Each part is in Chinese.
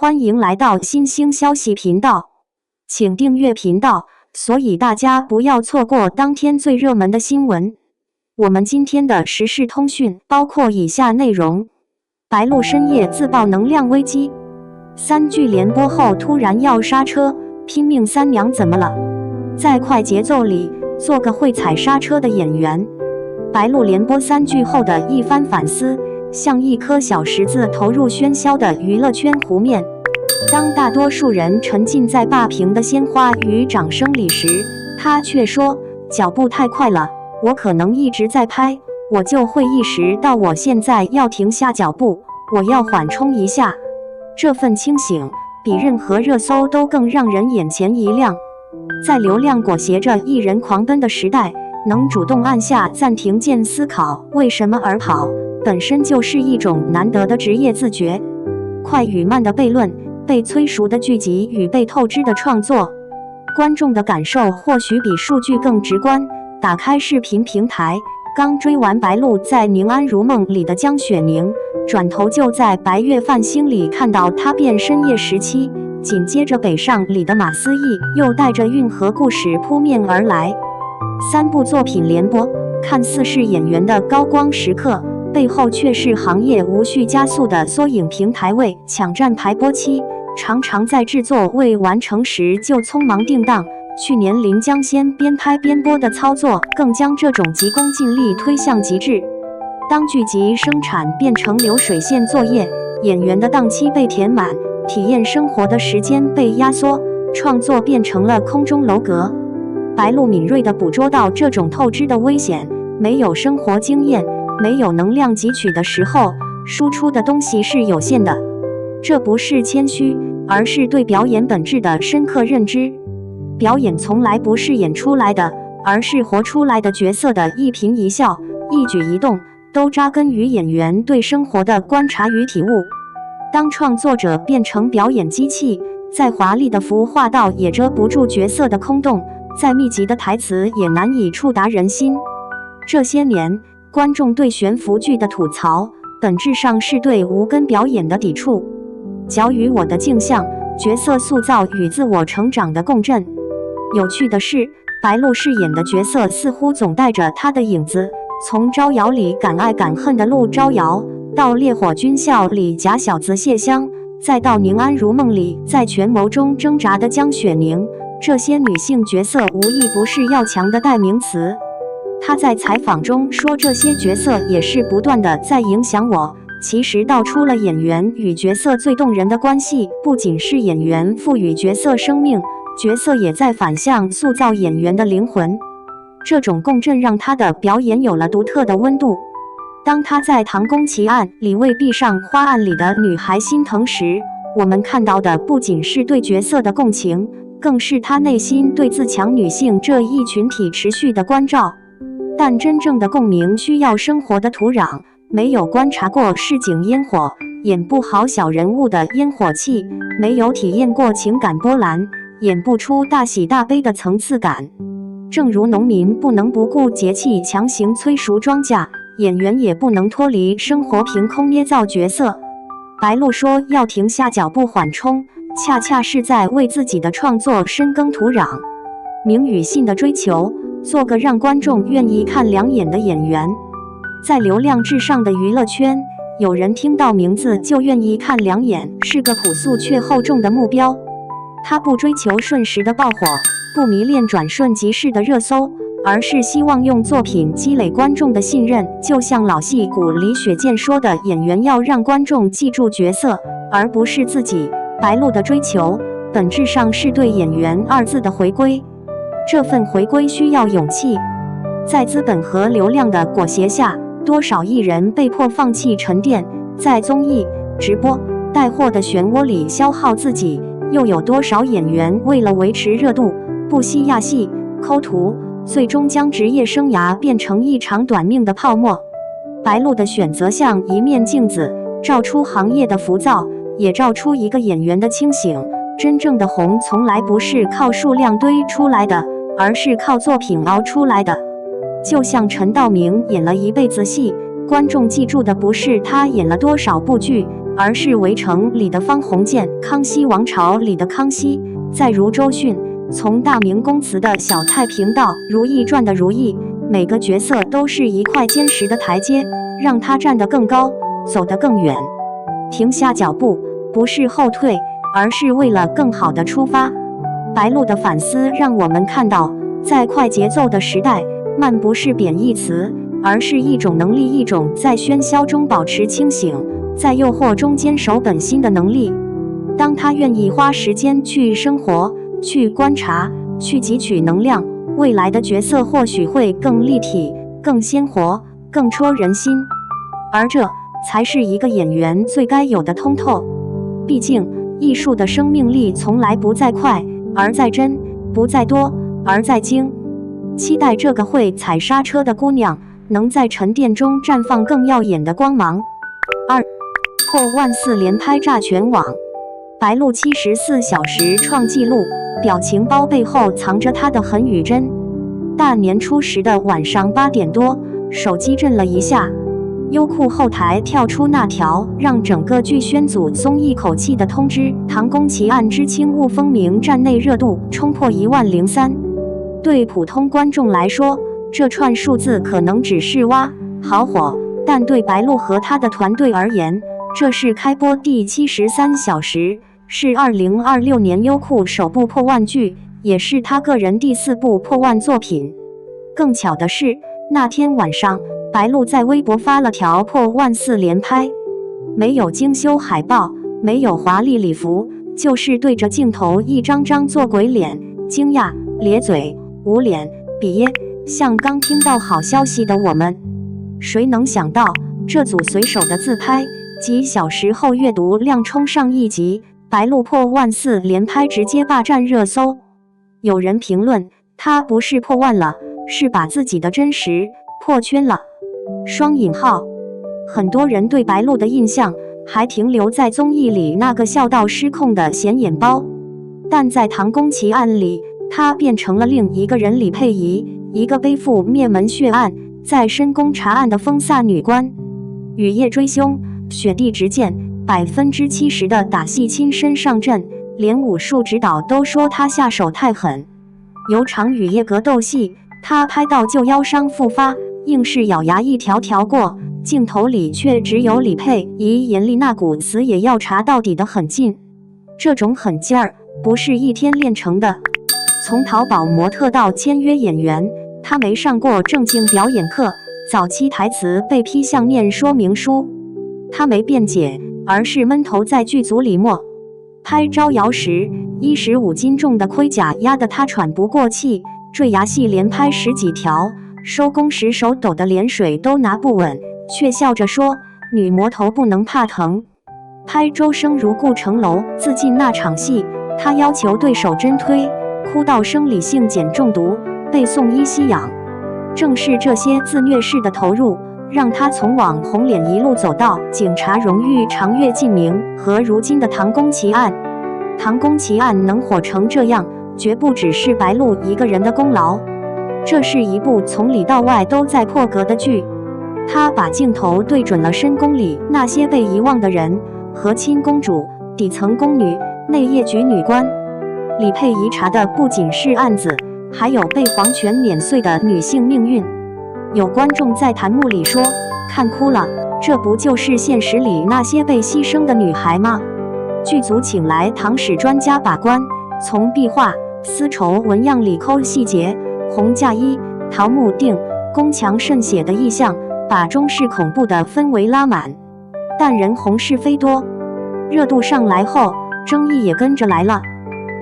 欢迎来到新兴消息频道，请订阅频道，所以大家不要错过当天最热门的新闻。我们今天的时事通讯包括以下内容：白鹿深夜自曝能量危机，3剧连播后突然要刹车，拼命三娘怎么了？在快节奏里做个会踩刹车的演员。白鹿连播3剧后的一番反思，像一颗小石子投入喧嚣的娱乐圈湖面。当大多数人沉浸在霸屏的鲜花与掌声里时，他却说：“脚步太快了，我可能一直在拍，我就会意识到我现在要停下脚步，我要缓冲一下。”这份清醒比任何热搜都更让人眼前一亮。在流量裹挟着艺人狂奔的时代，能主动按下暂停键思考为什么而跑，本身就是一种难得的职业自觉。快与慢的悖论，被催熟的剧集与被透支的创作，观众的感受或许比数据更直观。打开视频平台，刚追完白鹿在《宁安如梦》里的江雪宁，转头就在《白月繁星》里看到她变深夜17，紧接着《北上》里的马思义又带着运河故事扑面而来。3部作品连播，看似是演员的高光时刻，背后却是行业无序加速的缩影。平台为抢占排播期，常常在制作未完成时就匆忙定档。去年临江仙边拍边播的操作，更将这种急功近利推向极致。当剧集生产变成流水线作业，演员的档期被填满，体验生活的时间被压缩，创作变成了空中楼阁。白鹿敏锐地捕捉到这种透支的危险，没有生活经验，没有能量汲取的时候，输出的东西是有限的。这不是谦虚，而是对表演本质的深刻认知。表演从来不是演出来的，而是活出来的。角色的一颦一笑、一举一动，都扎根于演员对生活的观察与体悟。当创作者变成表演机器，再华丽的服化道也遮不住角色的空洞，再密集的台词也难以触达人心。这些年，观众对悬浮剧的吐槽，本质上是对无根表演的抵触。角与我的镜像，角色塑造与自我成长的共振。有趣的是，白鹿饰演的角色似乎总带着她的影子，从招摇里敢爱敢恨的陆招摇，到烈火军校里假小子谢湘，再到宁安如梦里在权谋中挣扎的江雪宁，这些女性角色无一不是要强的代名词。她在采访中说，这些角色也是不断的在影响我。其实道出了演员与角色最动人的关系，不仅是演员赋予角色生命，角色也在反向塑造演员的灵魂。这种共振让他的表演有了独特的温度。当他在《唐宫奇案》里为闭上花案里的女孩心疼时，我们看到的不仅是对角色的共情，更是他内心对自强女性这一群体持续的关照。但真正的共鸣需要生活的土壤，没有观察过市井烟火，演不好小人物的烟火气，没有体验过情感波澜，演不出大喜大悲的层次感。正如农民不能不顾节气强行催熟庄稼，演员也不能脱离生活凭空捏造角色。白鹿说要停下脚步缓冲，恰恰是在为自己的创作深耕土壤。名与信的追求，做个让观众愿意看两眼的演员。在流量至上的娱乐圈，有人听到名字就愿意看两眼，是个朴素却厚重的目标。他不追求瞬时的爆火，不迷恋转瞬即逝的热搜，而是希望用作品积累观众的信任。就像老戏骨李雪健说的，演员要让观众记住角色，而不是自己。白鹿的追求，本质上是对演员2字的回归。这份回归需要勇气。在资本和流量的裹挟下，多少艺人被迫放弃沉淀，在综艺、直播、带货的漩涡里消耗自己，又有多少演员为了维持热度，不惜压戏、抠图，最终将职业生涯变成一场短命的泡沫。白鹿的选择像一面镜子，照出行业的浮躁，也照出一个演员的清醒。真正的红从来不是靠数量堆出来的，而是靠作品熬出来的。就像陈道明演了一辈子戏，观众记住的不是她演了多少部剧，而是《围城》里的方鸿渐，《康熙王朝》里的康熙，再如周迅，从大明宫词的小太平到《如懿传》的如懿，每个角色都是一块坚实的台阶，让她站得更高，走得更远。停下脚步，不是后退，而是为了更好的出发。白鹿的反思让我们看到，在快节奏的时代，慢不是贬义词，而是一种能力，一种在喧嚣中保持清醒，在诱惑中坚守本心的能力。当他愿意花时间去生活，去观察，去汲取能量，未来的角色或许会更立体，更鲜活，更戳人心。而这才是一个演员最该有的通透。毕竟，艺术的生命力从来不在快，而在真；不在多，而在精。期待这个会踩刹车的姑娘，能在沉淀中绽放更耀眼的光芒。2. 破14000连拍炸全网，白鹿74小时创纪录，表情包背后藏着她的狠与真。大年初10的晚上8点多，手机震了一下，优酷后台跳出那条让整个剧宣组松一口气的通知：唐宫奇案之轻雾风鸣站内热度冲破10003。对普通观众来说，这串数字可能只是哇，好火，但对白鹿和他的团队而言，这是开播第73小时，是2026年优酷首部破万剧，也是他个人第4部破万作品。更巧的是，那天晚上，白鹿在微博发了条破14000连拍，没有精修海报，没有华丽礼服，就是对着镜头一张张做鬼脸，惊讶、咧嘴、捂脸、比耶，像刚听到好消息的我们。谁能想到，这组随手的自拍，几小时后阅读量冲上亿级，白鹿破14000连拍直接霸占热搜。有人评论，他不是破万了，是把自己的真实破圈了。双引号。很多人对白鹿的印象还停留在综艺里那个笑到失控的显眼包，但在唐宫奇案里，她变成了另一个人李佩仪，一个背负灭门血案，在深宫查案的风飒女官。雨夜追凶，雪地执剑，70%的打戏亲身上阵，连武术指导都说她下手太狠。有场雨夜格斗戏，她拍到就腰伤复发，硬是咬牙一条条过，镜头里却只有李佩仪眼里那股死也要查到底的狠劲。这种狠劲儿不是一天练成的。从淘宝模特到签约演员，她没上过正经表演课，早期台词被批像念说明书。她没辩解，而是闷头在剧组里默。拍招摇时，15斤重的盔甲压得她喘不过气，坠崖戏连拍10几条，收工时手抖得连水都拿不稳，却笑着说：“女魔头不能怕疼。”拍周生如故城楼自尽那场戏，她要求对手真推，哭到生理性碱中毒，被送医吸氧。正是这些自虐式的投入，让她从网红脸一路走到警察荣誉长月烬明和如今的唐宫奇案。唐宫奇案能火成这样，绝不只是白鹿一个人的功劳。这是一部从里到外都在破格的剧，他把镜头对准了深宫里那些被遗忘的人，和亲公主、底层宫女、内业局女官。李佩仪查的不仅是案子，还有被皇权碾碎的女性命运。有观众在弹幕里说，看哭了，这不就是现实里那些被牺牲的女孩吗？剧组请来唐史专家把关，从壁画、丝绸纹样里抠细节，红嫁衣、桃木锭、宫墙渗血的意象，把中式恐怖的氛围拉满。但人红是非多，热度上来后，争议也跟着来了。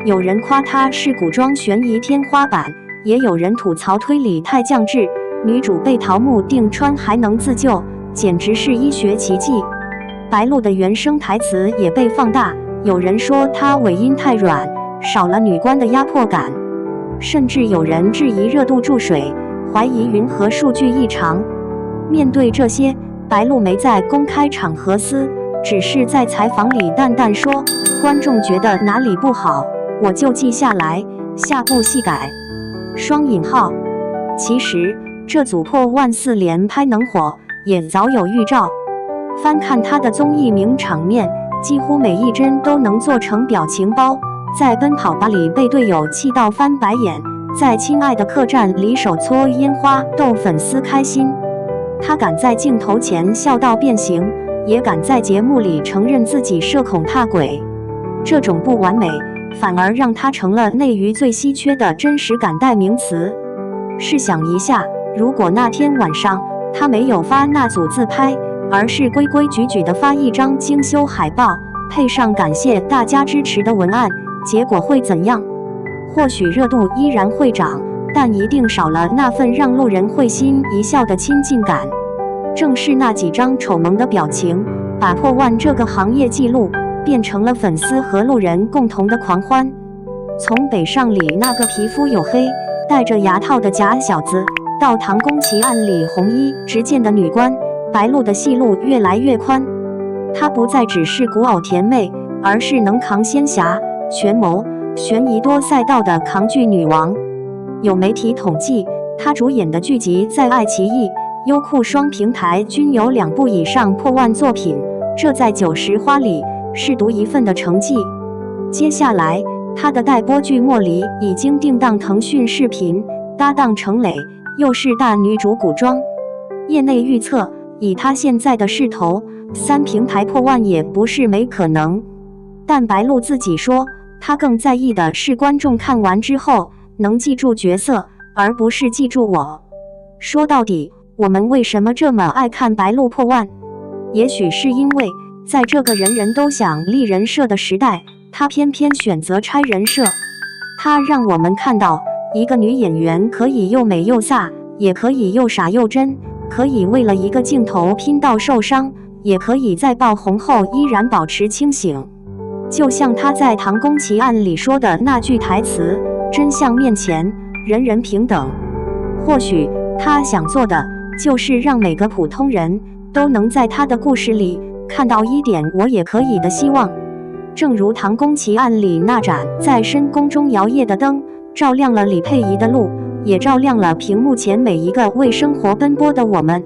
有人夸它是古装悬疑天花板，也有人吐槽推理太降智，女主被桃木锭穿还能自救，简直是医学奇迹。白鹿的原声台词也被放大，有人说她尾音太软，少了女官的压迫感，甚至有人质疑热度注水，怀疑云和数据异常。面对这些，白鹿没在公开场合撕，只是在采访里淡淡说，观众觉得哪里不好，我就记下来，下部细改。双引号。其实这组破14000连拍能火，也早有预兆。翻看他的综艺名场面，几乎每一帧都能做成表情包。在《奔跑吧》里被队友气到翻白眼，在《亲爱的客栈》里手搓烟花逗粉丝开心。他敢在镜头前笑到变形，也敢在节目里承认自己社恐怕鬼。这种不完美，反而让他成了内娱最稀缺的真实感代名词。试想一下，如果那天晚上他没有发那组自拍，而是规规矩矩地发一张精修海报，配上感谢大家支持的文案，结果会怎样？或许热度依然会涨，但一定少了那份让路人会心一笑的亲近感。正是那几张丑萌的表情，把破万这个行业纪录变成了粉丝和路人共同的狂欢。从北上里那个皮肤黝黑、戴着牙套的假小子，到唐宫奇案里红衣执剑的女官，白鹿的戏路越来越宽。她不再只是古偶甜妹，而是能扛仙侠、权谋、悬疑多赛道的扛剧女王。有媒体统计，她主演的剧集在爱奇艺、优酷双平台均有2部以上破万作品，这在90花里是独一份的成绩。接下来，她的待播剧《莫离》已经定档腾讯视频，搭档程磊，又是大女主古装。业内预测，以她现在的势头，3平台破万也不是没可能。但白鹿自己说，她更在意的是观众看完之后能记住角色，而不是记住我。说到底，我们为什么这么爱看白鹿破万？也许是因为在这个人人都想立人设的时代，她偏偏选择拆人设。她让我们看到一个女演员可以又美又飒，也可以又傻又真，可以为了一个镜头拼到受伤，也可以在爆红后依然保持清醒。就像她在《唐宫奇案》里说的那句台词：真相面前，人人平等。或许她想做的就是让每个普通人都能在她的故事里看到一点我也可以的希望。正如《唐宫奇案》里那盏在深宫中摇曳的灯，照亮了李佩仪的路，也照亮了屏幕前每一个为生活奔波的我们。